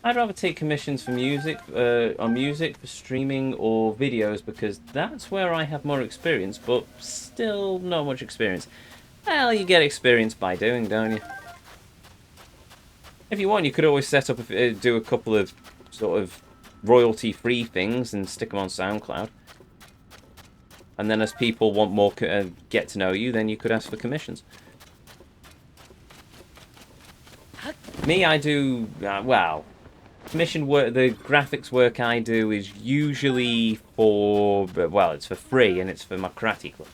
I'd rather take commissions for music, on music, for streaming, or videos, because that's where I have more experience, but still not much experience. Well, you get experience by doing, don't you? If you want, you could always set up, do a couple of sort of royalty-free things and stick them on SoundCloud. And then as people want more, get to know you, then you could ask for commissions. Me, I do, well, commission work, the graphics work I do is usually for, well, it's for free and it's for my karate club.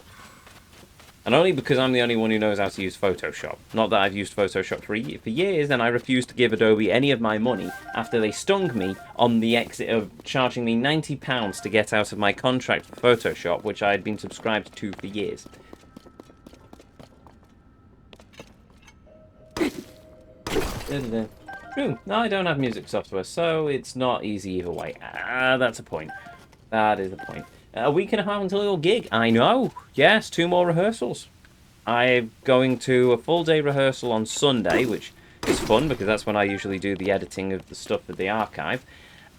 And only because I'm the only one who knows how to use Photoshop. Not that I've used Photoshop for years, and I refused to give Adobe any of my money after they stung me on the exit of charging me £90 to get out of my contract for Photoshop, which I had been subscribed to for years. True, no, I don't have music software, so it's not easy either way. That's a point. That is a point. A week and a half until your gig. I know. Yes, 2 more rehearsals. I'm going to a full day rehearsal on Sunday, which is fun because that's when I usually do the editing of the stuff for the archive.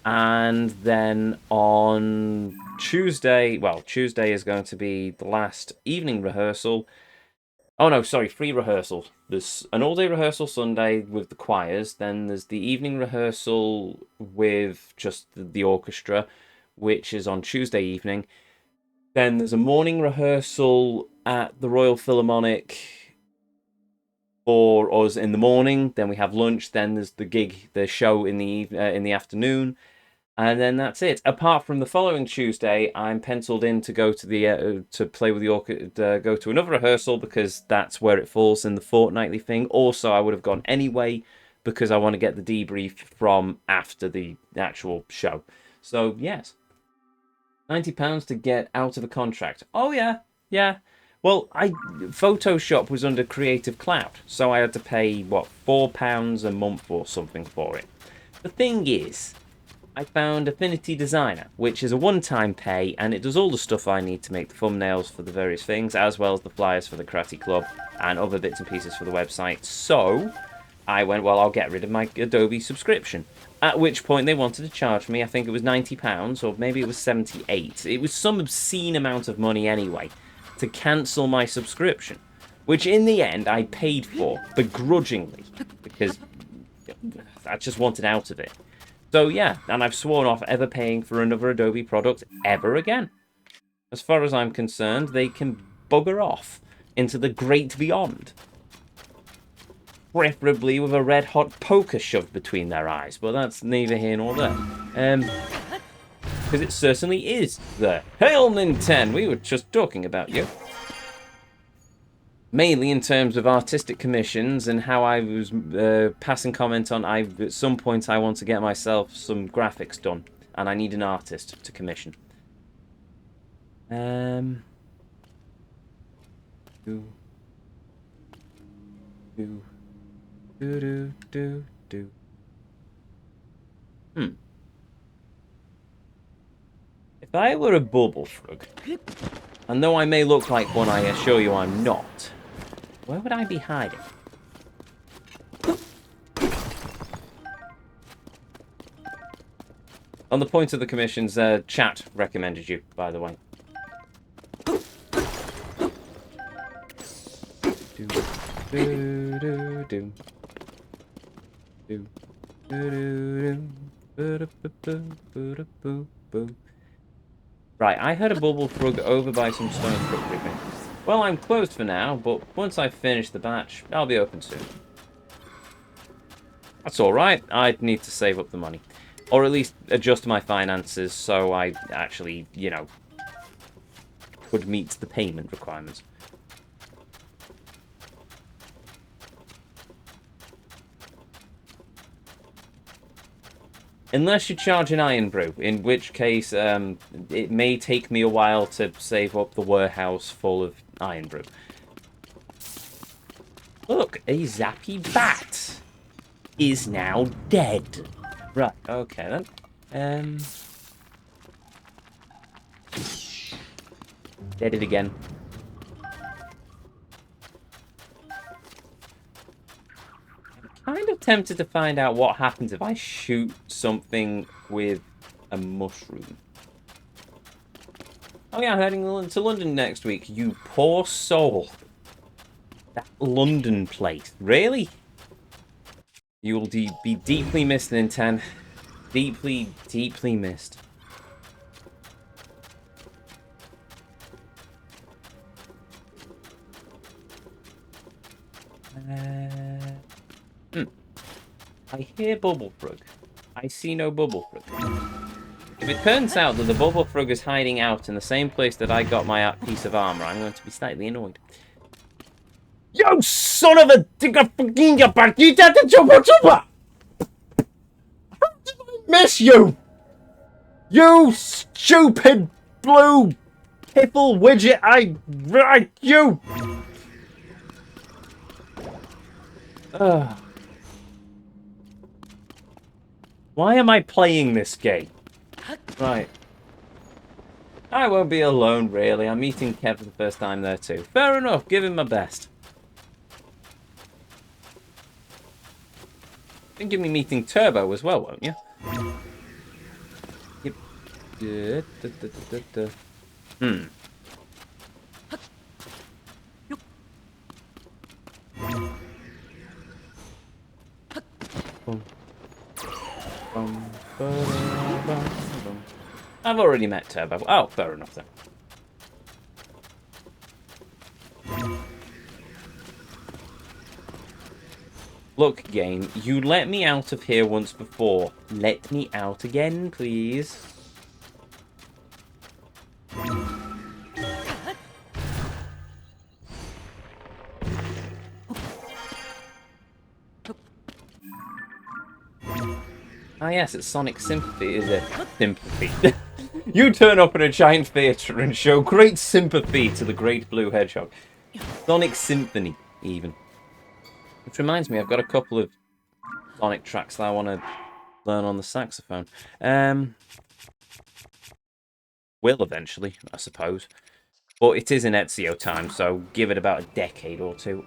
And then on Tuesday, well, Tuesday is going to be the last evening rehearsal. Oh no, sorry, 3 rehearsals. There's an all-day rehearsal Sunday with the choirs, then there's the evening rehearsal with just the orchestra, which is on Tuesday evening. Then there's a morning rehearsal at the Royal Philharmonic for us in the morning. Then we have lunch. Then there's the gig, the show in the afternoon, and then that's it. Apart from the following Tuesday, I'm penciled in to go to the to play with the orchestra, go to another rehearsal because that's where it falls in the fortnightly thing. Also, I would have gone anyway because I want to get the debrief from after the actual show. So yes, £90 to get out of a contract. Oh yeah, yeah. Well, Photoshop was under Creative Cloud, so I had to pay what £4 a month or something for it. The thing is, I found Affinity Designer, which is a one-time pay, and it does all the stuff I need to make the thumbnails for the various things, as well as the flyers for the Karate Club and other bits and pieces for the website. So I went, well, I'll get rid of my Adobe subscription. At which point they wanted to charge me, I think it was £90, or maybe it was 78. It was some obscene amount of money anyway, to cancel my subscription. Which in the end I paid for, begrudgingly, because I just wanted out of it. So yeah, and I've sworn off ever paying for another Adobe product ever again. As far as I'm concerned, they can bugger off into the great beyond. Preferably with a red-hot poker shoved between their eyes, but that's neither here nor there. Because it certainly is there. Hail Nintendo, we were just talking about you. Mainly in terms of artistic commissions and how I was passing comment on, at some point I want to get myself some graphics done, and I need an artist to commission. Do. If I were a bubble frog, and though I may look like one, I assure you I'm not, where would I be hiding? On the point of the commissions, chat recommended you, by the way. Right, I heard a bubble frog over by some stone crookery thing. Well, I'm closed for now, but once I finish the batch, I'll be open soon. That's alright, I'd need to save up the money. Or at least adjust my finances so I actually, you know, could meet the payment requirements. Unless you charge an iron brew, in which case it may take me a while to save up the warehouse full of iron brew. Look, a zappy bat is now dead. Right, okay then. Dead it again. kind of tempted to find out what happens if I shoot something with a mushroom. Oh yeah, I'm heading to London next week. You poor soul. That London place. Really? You will be deeply missed in 10. Deeply, deeply missed. I hear Bubblefrog. I see no Bubblefrog. If it turns out that the Bubblefrog is hiding out in the same place that I got my piece of armor, I'm going to be slightly annoyed. You son of a digger fucking partita de chupa chupa! How did I miss you? You stupid blue piffle widget! You! Why am I playing this game? Right. I won't be alone, really. I'm meeting Kev for the first time there, too. Fair enough. Give him my best. I think you'll be meeting Turbo as well, won't you? Yep. I've already met Turbo. Oh, fair enough then. Look, game, you let me out of here once before. Let me out again, please. Ah yes, it's Sonic Sympathy, is it? Sympathy. You turn up in a giant theatre and show great sympathy to the great blue hedgehog. Sonic Symphony, even. Which reminds me, I've got a couple of Sonic tracks that I want to learn on the saxophone. Will eventually, I suppose. But it is in Ezio time, so give it about a decade or two.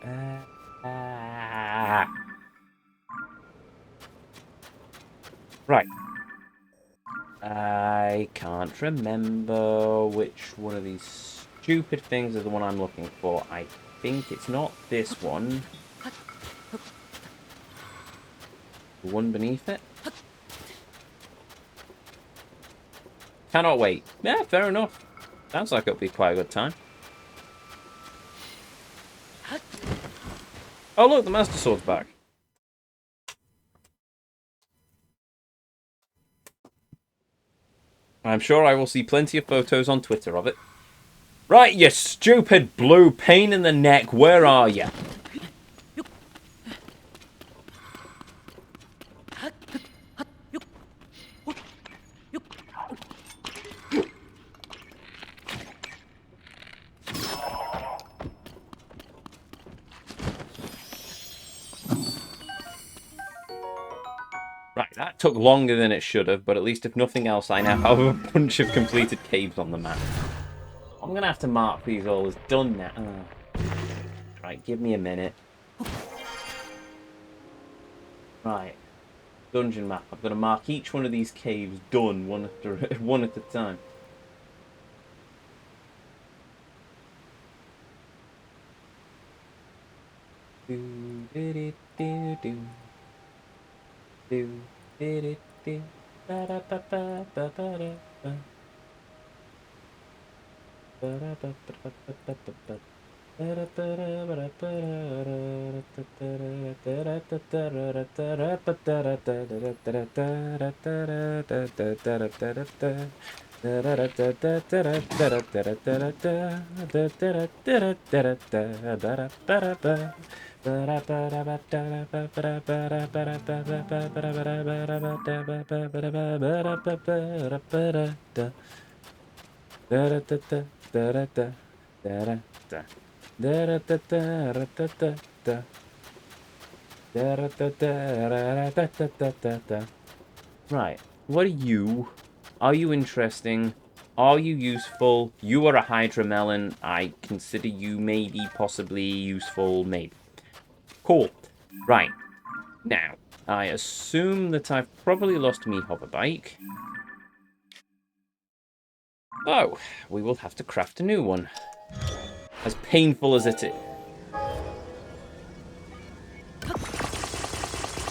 Right. I can't remember which one of these stupid things is the one I'm looking for. I think it's not this one. The one beneath it. Cannot wait. Yeah, fair enough. Sounds like it'll be quite a good time. Oh look, the Master Sword's back. I'm sure I will see plenty of photos on Twitter of it. Right, you stupid blue pain in the neck, where are you? Right, that took longer than it should have, but at least if nothing else, I now have a bunch of completed caves on the map. I'm going to have to mark these all as done now. Right, give me a minute. Right. Dungeon map. I've got to mark each one of these caves done one at a time. Right, what are you? Are you interesting? Are you useful? You are a Hydra Melon. I consider you maybe, possibly useful, maybe. Cool. Right. Now, I assume that I've probably lost me hover bike. Oh, we will have to craft a new one. As painful as it is.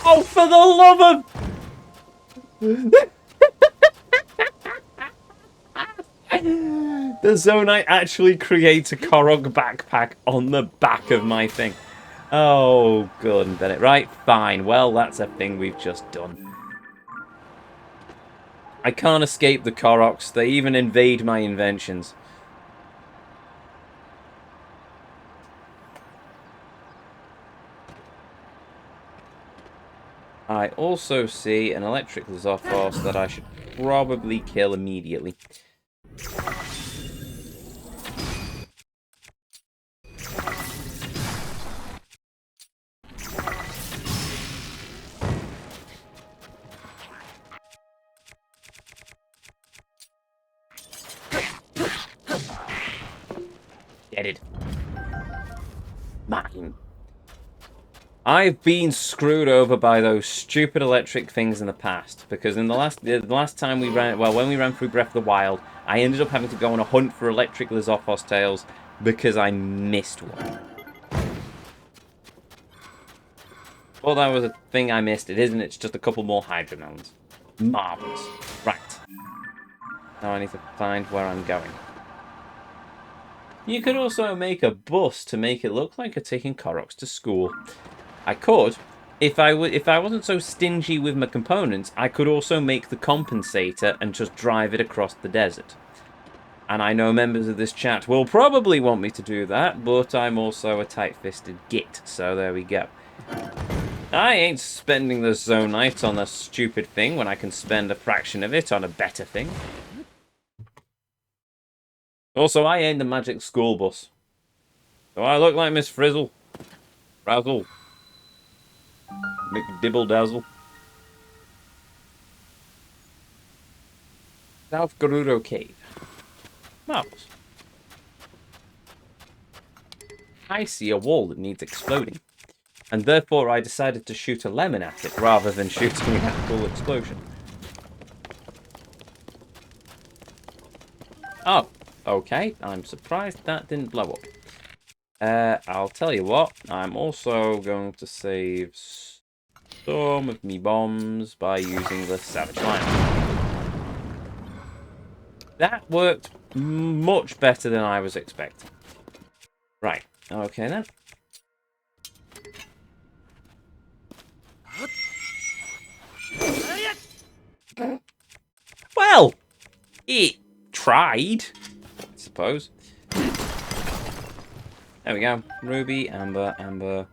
Oh, for the love of... The Zonite actually creates a Korok backpack on the back of my thing. Oh, good and Bennett. Right, fine. Well, that's a thing we've just done. I can't escape the Koroks. They even invade my inventions. I also see an electric Zophos that I should probably kill immediately. Deaded. Mine. I've been screwed over by those stupid electric things in the past, because in the last time we ran, well, when we ran through Breath of the Wild, I ended up having to go on a hunt for electric Lizophos tails because I missed one. Well, that was a thing I missed. It isn't. It's just a couple more Hydra melons. Marvellous. Right. Now I need to find where I'm going. You could also make a bus to make it look like you're taking Koroks to school. I could. If I wasn't so stingy with my components, I could also make the compensator and just drive it across the desert. And I know members of this chat will probably want me to do that, but I'm also a tight-fisted git, so there we go. I ain't spending the Zonite on a stupid thing when I can spend a fraction of it on a better thing. Also, I ain't the magic school bus. Do I look like Miss Frizzle? Razzle? McDibble-dazzle? South Gerudo Cave. Marvellous. I see a wall that needs exploding. And therefore I decided to shoot a lemon at it rather than shooting an actual explosion. Oh, okay. I'm surprised that didn't blow up. I'll tell you what. I'm also going to save some of me bombs by using the Savage Lion. That worked much better than I was expecting. Right. Okay then. Well, it tried, I suppose. There we go. Ruby, Amber, Amber,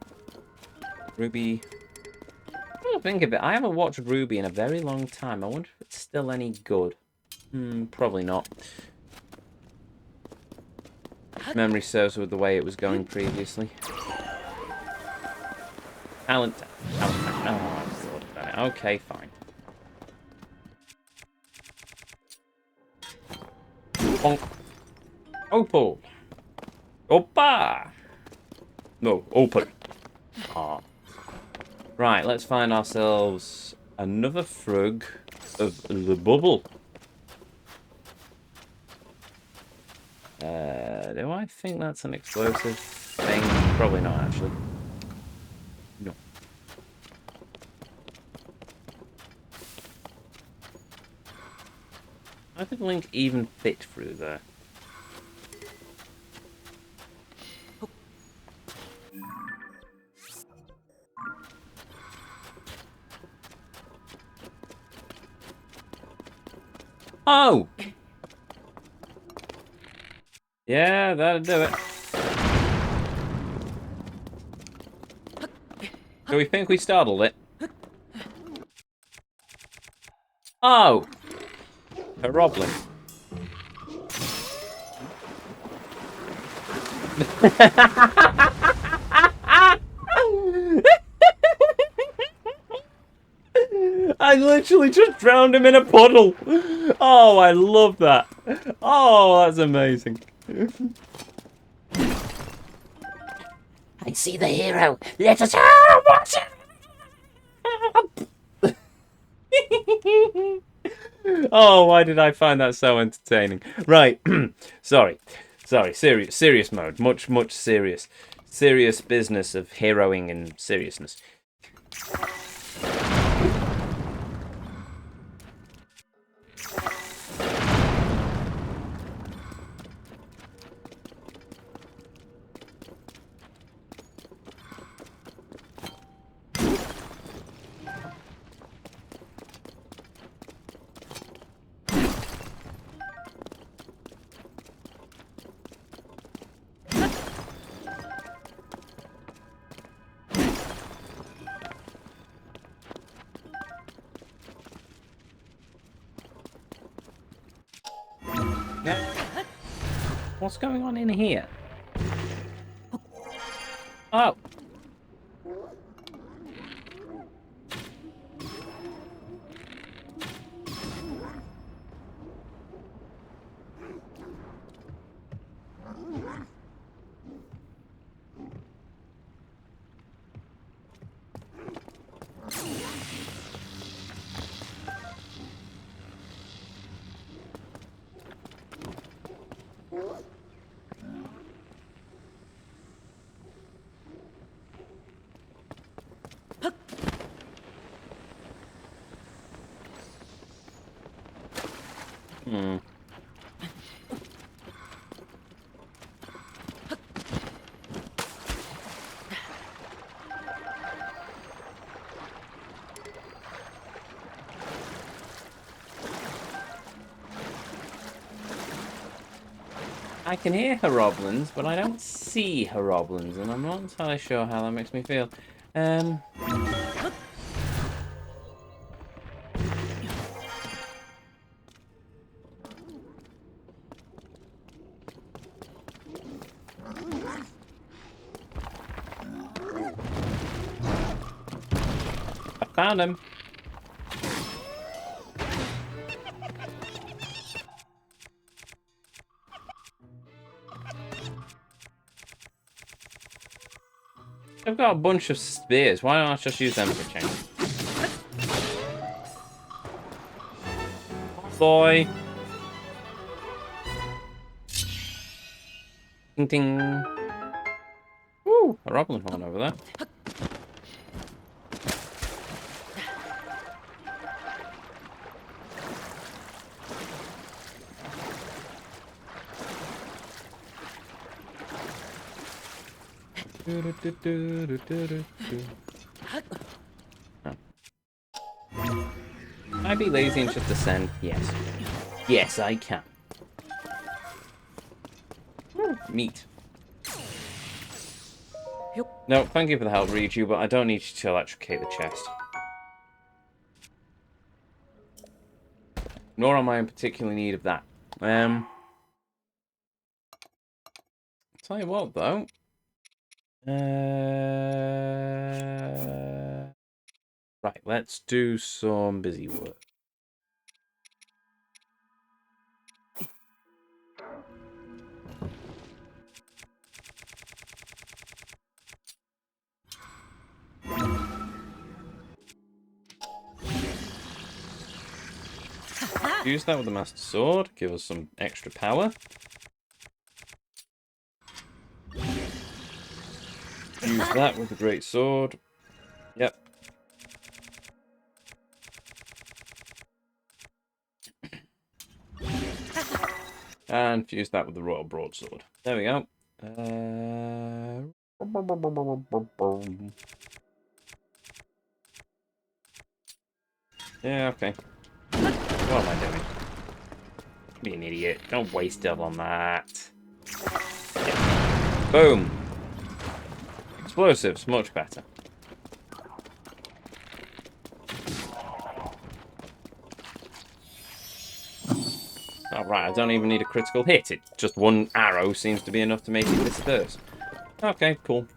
Ruby. I think of it. I haven't watched Ruby in a very long time. I wonder if it's still any good. Probably not. Memory serves with the way it was going previously. Talent. Oh, I thought about it. Okay, fine. Bonk. Opal. Opa! No, open. Ah. Right, let's find ourselves another frug of the bubble. Do I think that's an explosive thing? Probably not, actually. No. How did Link even fit through there? Oh! Yeah, that'll do it. Do we think we startled it? Oh! A Roblin. I literally just drowned him in a puddle. Oh, I love that. Oh, that's amazing. I see the hero. Let us watch it. Oh, why did I find that so entertaining? Right. Sorry. Sorry. Serious mode. Much serious. Serious business of heroing and seriousness. What's going on in here? Oh. Hmm. I can hear Horoblins, but I don't see Horoblins, and I'm not entirely sure how that makes me feel. I found him. I've got a bunch of spears. Why don't I just use them for a change? Boy. Ding ding. Woo! A Roblin horn over there. Can I be lazy and just descend? Yes. Yes, I can. Meat. No, thank you for the help, Riju, but I don't need you to electrocute the chest. Nor am I in particular need of that. Tell you what, though. Right, let's do some busy work. Use that with the Master Sword, give us some extra power. Use that with the Great Sword. Yep. And fuse that with the Royal Broadsword. There we go. Yeah, okay. What am I doing? Be an idiot. Don't waste it on that. Yeah. Boom. Explosives, much better. Alright, I don't even need a critical hit. It just one arrow seems to be enough to make it disperse. Okay, cool.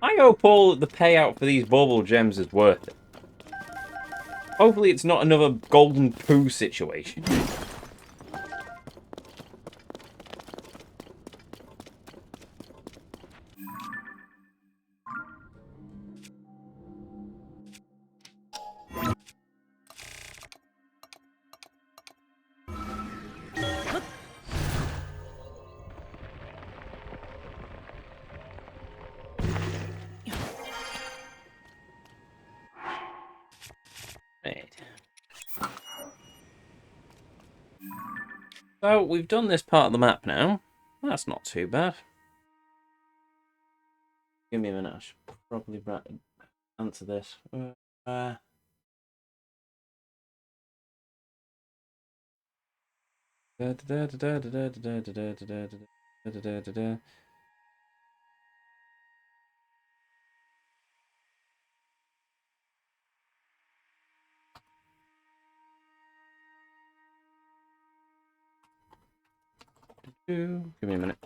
I hope all the payout for these bauble gems is worth it. Hopefully it's not another golden poo situation. Right. So we've done this part of the map now. That's not too bad. Give me a minute. I should probably answer this. Give me a minute.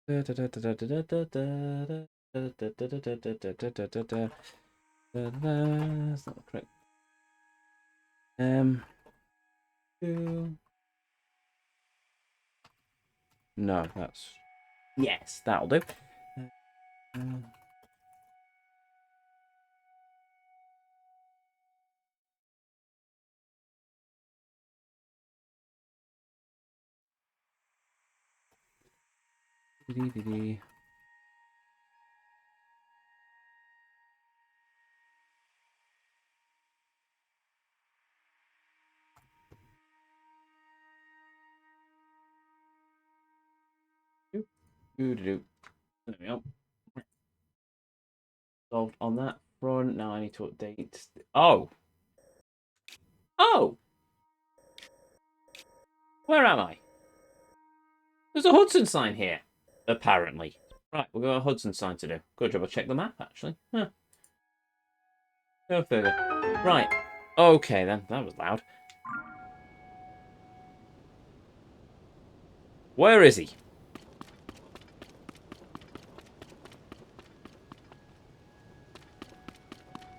That's not correct. No, that's yes, that'll do. There we go. Solved on that front. Now I need to update. Oh! Oh! Where am I? There's a Hudson sign here. Apparently. Right, we've got a Hudson sign to do. Good job I checked the map, actually. Huh. Go further. Right. Okay, then. That was loud. Where is he?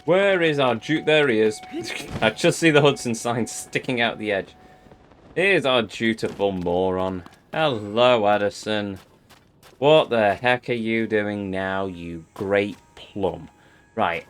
Where is our Duke? There he is. I just see the Hudson sign sticking out the edge. Here's our dutiful moron. Hello, Addison. What the heck are you doing now, you great plum? Right,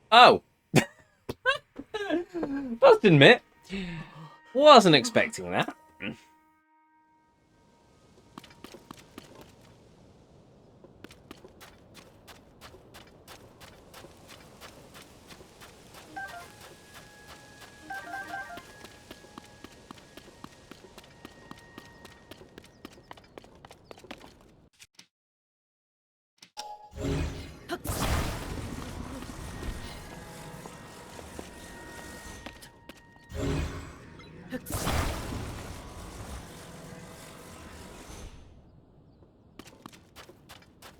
oh! Must admit, wasn't expecting that.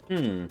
Hmm.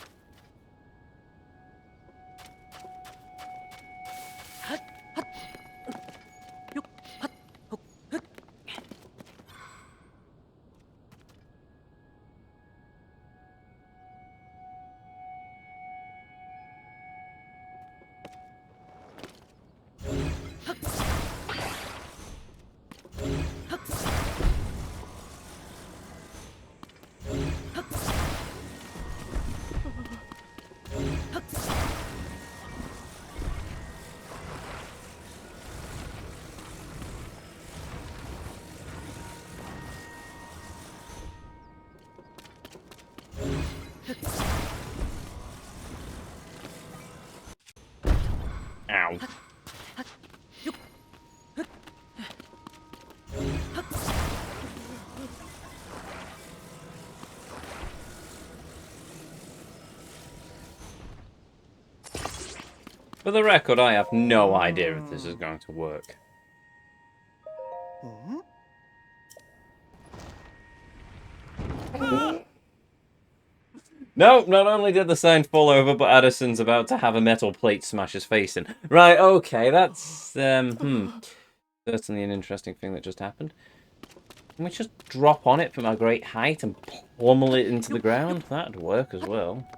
Ow. For the record, I have no idea if this is going to work. No, not only did the sign fall over, but Addison's about to have a metal plate smash his face in. Right, okay, that's, certainly an interesting thing that just happened. Can we just drop on it from a great height and pummel it into the ground? That'd work as well.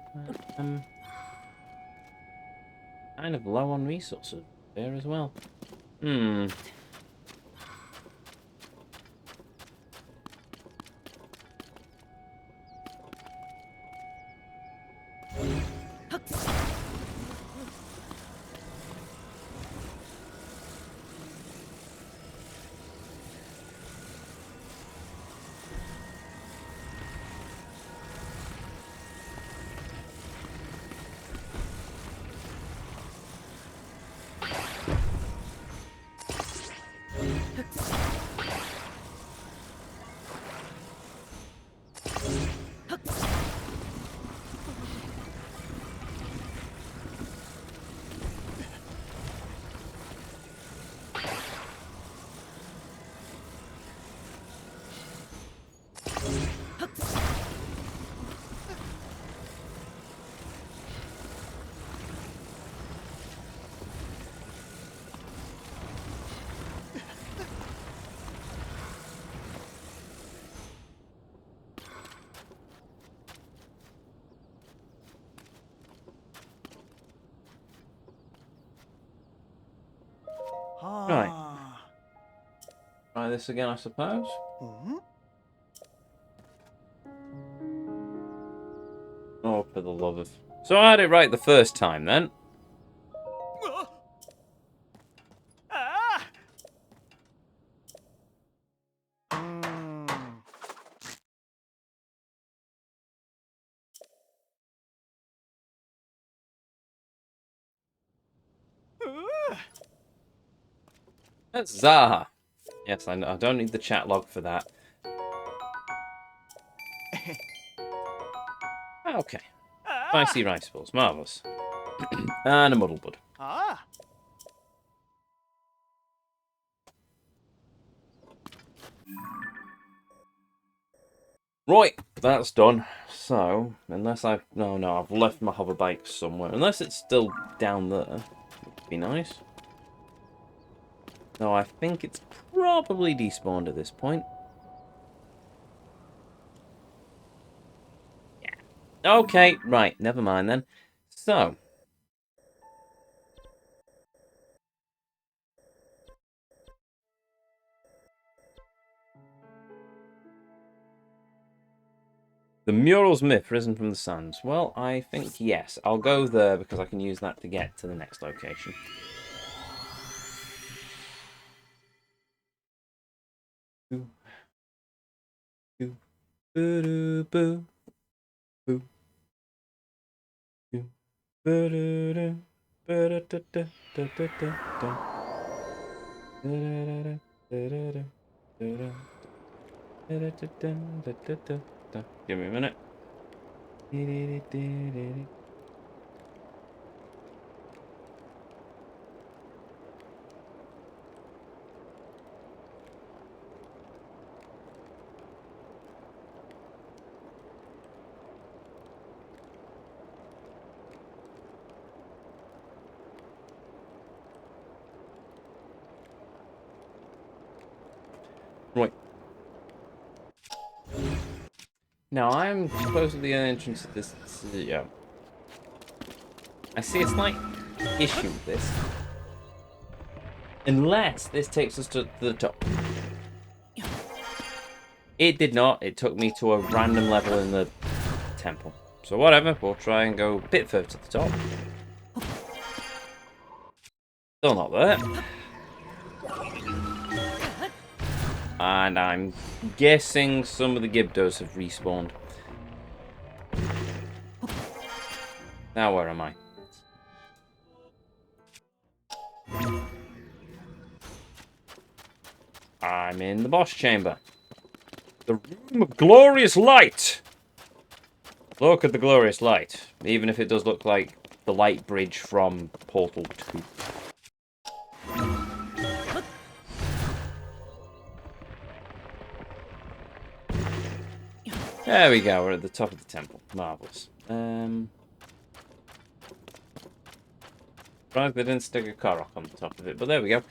Kind of low on resources there as well. Right. Try this again, I suppose. Oh, for the love of... So I had it right the first time, then. That's Zaha. Yes, I know. I don't need the chat log for that. Okay. Spicy rice balls. Marvellous. And a muddle bud. Right, that's done. So, unless I've... No, I've left my hover bike somewhere. Unless it's still down there. Would be nice. No, I think it's probably despawned at this point. Yeah. Okay, right. Never mind then. So... The mural's myth risen from the sands. Well, I think yes. I'll go there because I can use that to get to the next location. Boo. Boo. Boo. Boo. Boo. Boo. Give me a minute. Right. Now I'm close to the entrance of this. Yeah. I see a slight issue with this. Unless this takes us to the top. It did not. It took me to a random level in the temple. So whatever, we'll try and go a bit further to the top. Still not there. And I'm guessing some of the Gibdos have respawned. Now where am I? I'm in the boss chamber. The room of glorious light! Look at the glorious light. Even if it does look like the light bridge from Portal 2. There we go. We're at the top of the temple. Marvelous. Surprised they didn't stick a Korok on the top of it, but there we go.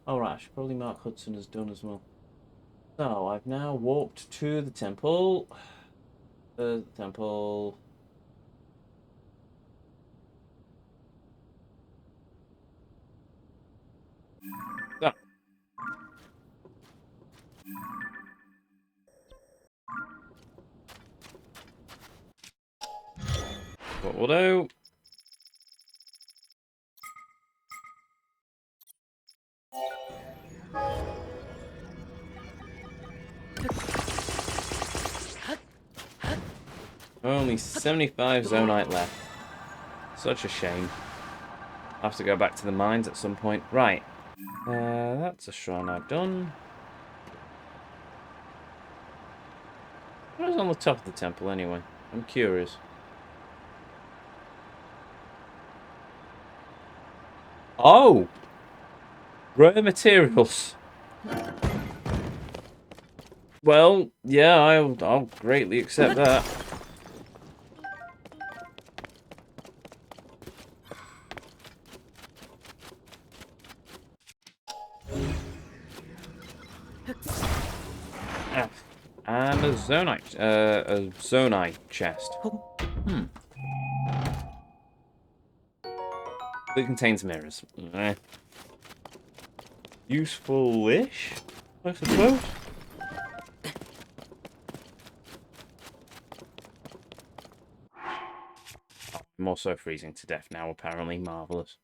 Alright, I should probably mark Hudson as done as well. So, I've now walked to the temple. The temple. So. What we'll do. Only 75 Zonite left. Such a shame. I'll have to go back to the mines at some point. Right. That's a shrine I've done. What is on the top of the temple anyway? I'm curious. Oh! Rare materials. Well, yeah, I'll greatly accept that. And a zonite chest. It contains mirrors. Useful-ish, I suppose. I'm also freezing to death now, apparently. Marvellous.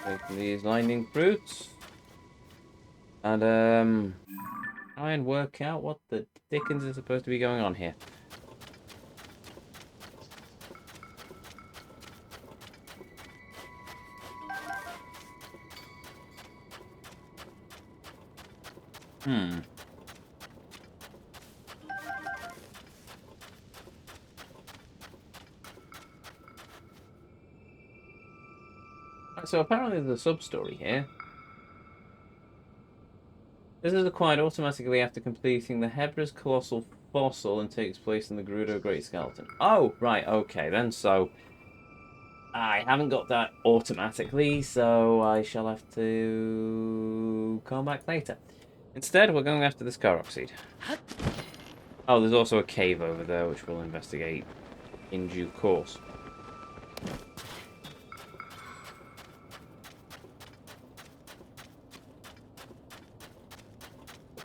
Take these lightning fruits and try and work out what the dickens is supposed to be going on here. So apparently there's a sub-story here. This is acquired automatically after completing the Hebra's Colossal Fossil and takes place in the Gerudo Great Skeleton. Oh, right, okay then, so I haven't got that automatically, so I shall have to come back later. Instead, we're going after this Korok seed. Oh, there's also a cave over there, which we'll investigate in due course.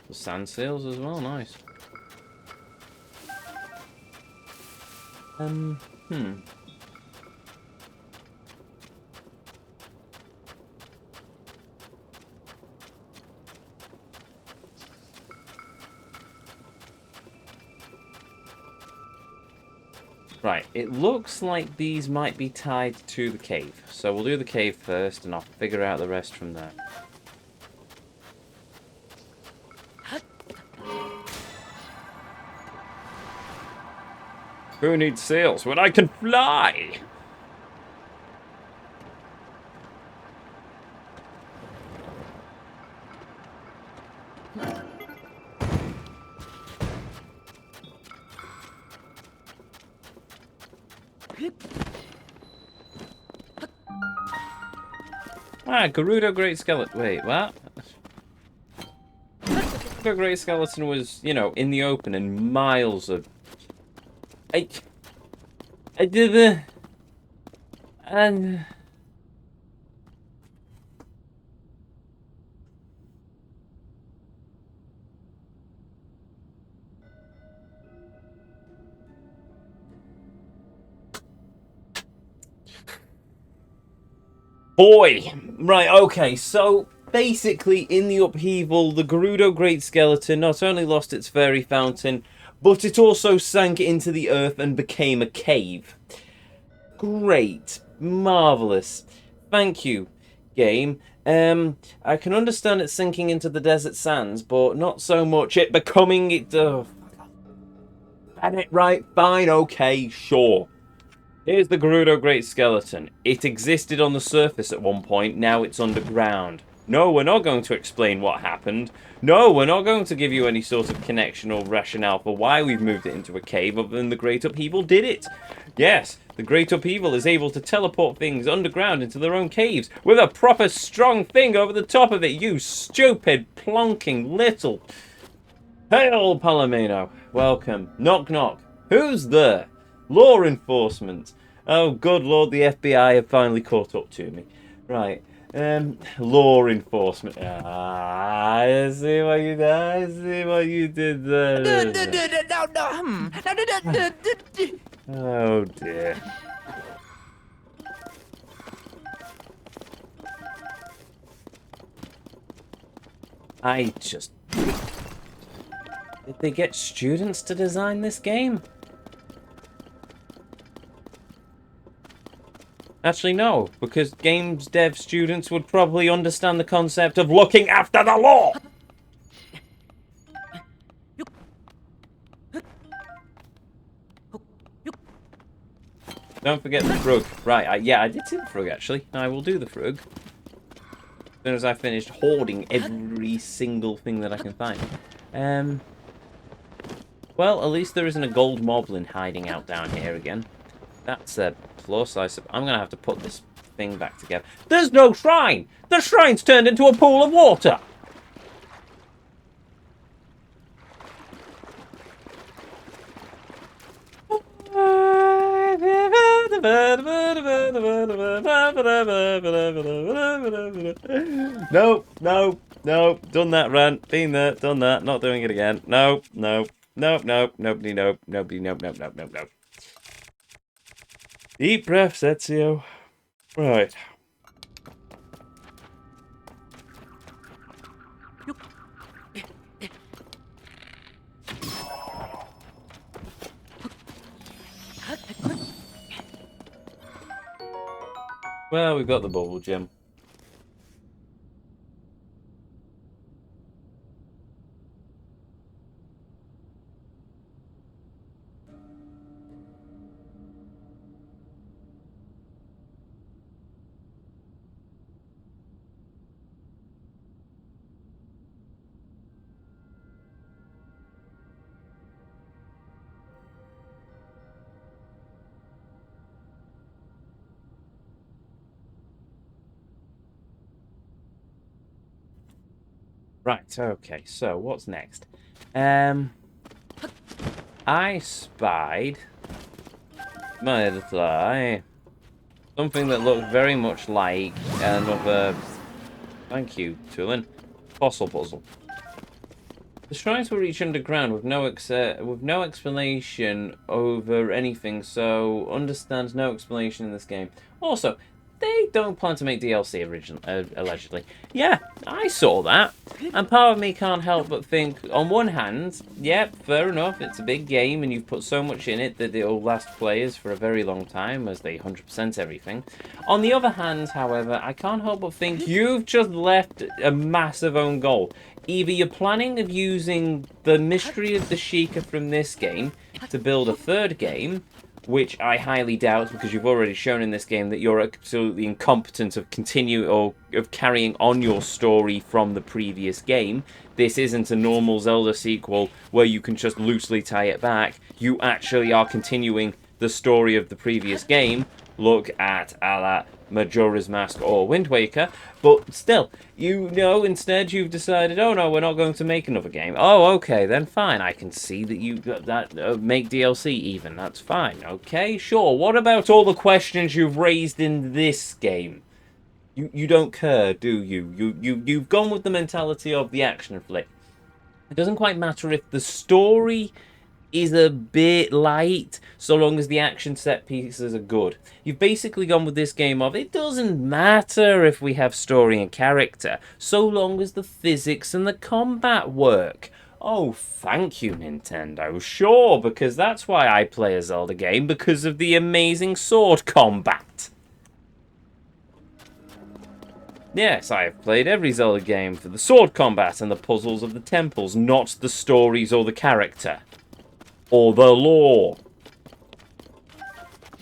The sand seals as well, nice. Right, it looks like these might be tied to the cave. So we'll do the cave first, and I'll figure out the rest from there. Who needs sails when I can fly? Ah, Gerudo Great Skeleton. Wait, what? Gerudo Great Skeleton was, you know, in the open and miles of... I did the... And... Boy! Right, okay, so basically in the upheaval, the Gerudo Great Skeleton not only lost its fairy fountain, but it also sank into the earth and became a cave. Great. Marvellous. Thank you, game. I can understand it sinking into the desert sands, but not so much it becoming it. Had it right, fine, okay, sure. Here's the Gerudo Great Skeleton. It existed on the surface at one point, now it's underground. No, we're not going to explain what happened. No, we're not going to give you any sort of connection or rationale for why we've moved it into a cave other than the Great Upheaval did it. Yes, the Great Upheaval is able to teleport things underground into their own caves with a proper strong thing over the top of it, you stupid plonking little... Hail, Palomino. Welcome. Knock, knock. Who's there? Law enforcement. Oh, good lord, the FBI have finally caught up to me. Right. Law enforcement. Ah, I see what you did. I see what you did there. Oh, dear. I just... Did they get students to design this game? Actually, no, because games dev students would probably understand the concept of looking after the law! Don't forget the frug. Right, yeah, I did see the frug, actually. I will do the frug. As soon as I finished hoarding every single thing that I can find. Well, at least there isn't a gold moblin hiding out down here again. That's a plus, I suppose. I'm going to have to put this thing back together. There's no shrine! The shrine's turned into a pool of water! Nope, nope, nope. Done that rant. Been there, done that. Not doing it again. Nope, nope, nope, nope. Nobody, nope, nobody, nope, nope, nope, nope, nope. Deep breaths, Ezio. Right. Well, we've got the bubble gem. Right, okay, so what's next? I spied my little eye something that looked very much like another, thank you, Tulin, fossil puzzle. The shrines will reach underground with no explanation over anything, so understands no explanation in this game. Also, they don't plan to make DLC allegedly. Yeah, I saw that. And part of me can't help but think, on one hand, yeah, fair enough, it's a big game and you've put so much in it that it'll last players for a very long time as they 100% everything. On the other hand, however, I can't help but think you've just left a massive own goal. Either you're planning of using the mystery of the Sheikah from this game to build a third game, which I highly doubt because you've already shown in this game that you're absolutely incompetent of carrying on your story from the previous game. This isn't a normal Zelda sequel where you can just loosely tie it back. You actually are continuing the story of the previous game. Look at a la Majora's Mask or Wind Waker, but still, instead you've decided, oh no, we're not going to make another game. Oh, okay, then fine. I can see that you make DLC even. That's fine. Okay, sure. What about all the questions you've raised in this game? You don't care, do you? You've gone with the mentality of the action flick. It doesn't quite matter if the story is a bit light, so long as the action set pieces are good. You've basically gone with this game of, it doesn't matter if we have story and character, so long as the physics and the combat work. Oh, thank you, Nintendo. Sure, because that's why I play a Zelda game, because of the amazing sword combat. Yes, I have played every Zelda game for the sword combat and the puzzles of the temples, not the stories or the character. Or the lore.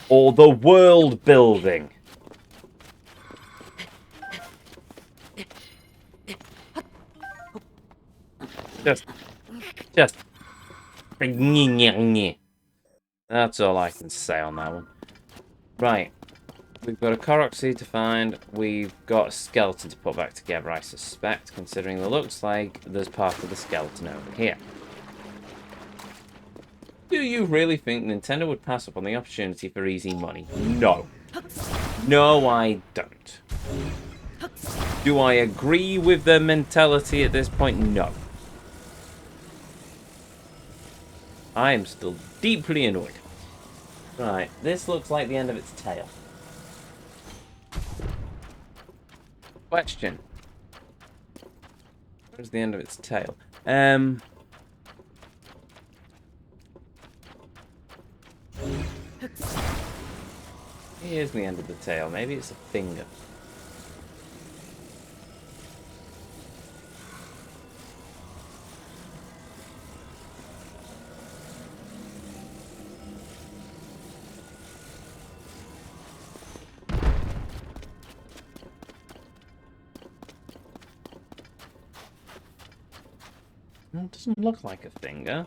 Or the world building. Just. That's all I can say on that one. Right. We've got a Korok seed to find. We've got a skeleton to put back together, I suspect, considering it looks like there's part of the skeleton over here. Do you really think Nintendo would pass up on the opportunity for easy money? No. No, I don't. Do I agree with their mentality at this point? No. I am still deeply annoyed. Right, this looks like the end of its tail. Question. Where's the end of its tail? Here's the end of the tail. Maybe it's a finger. It doesn't look like a finger.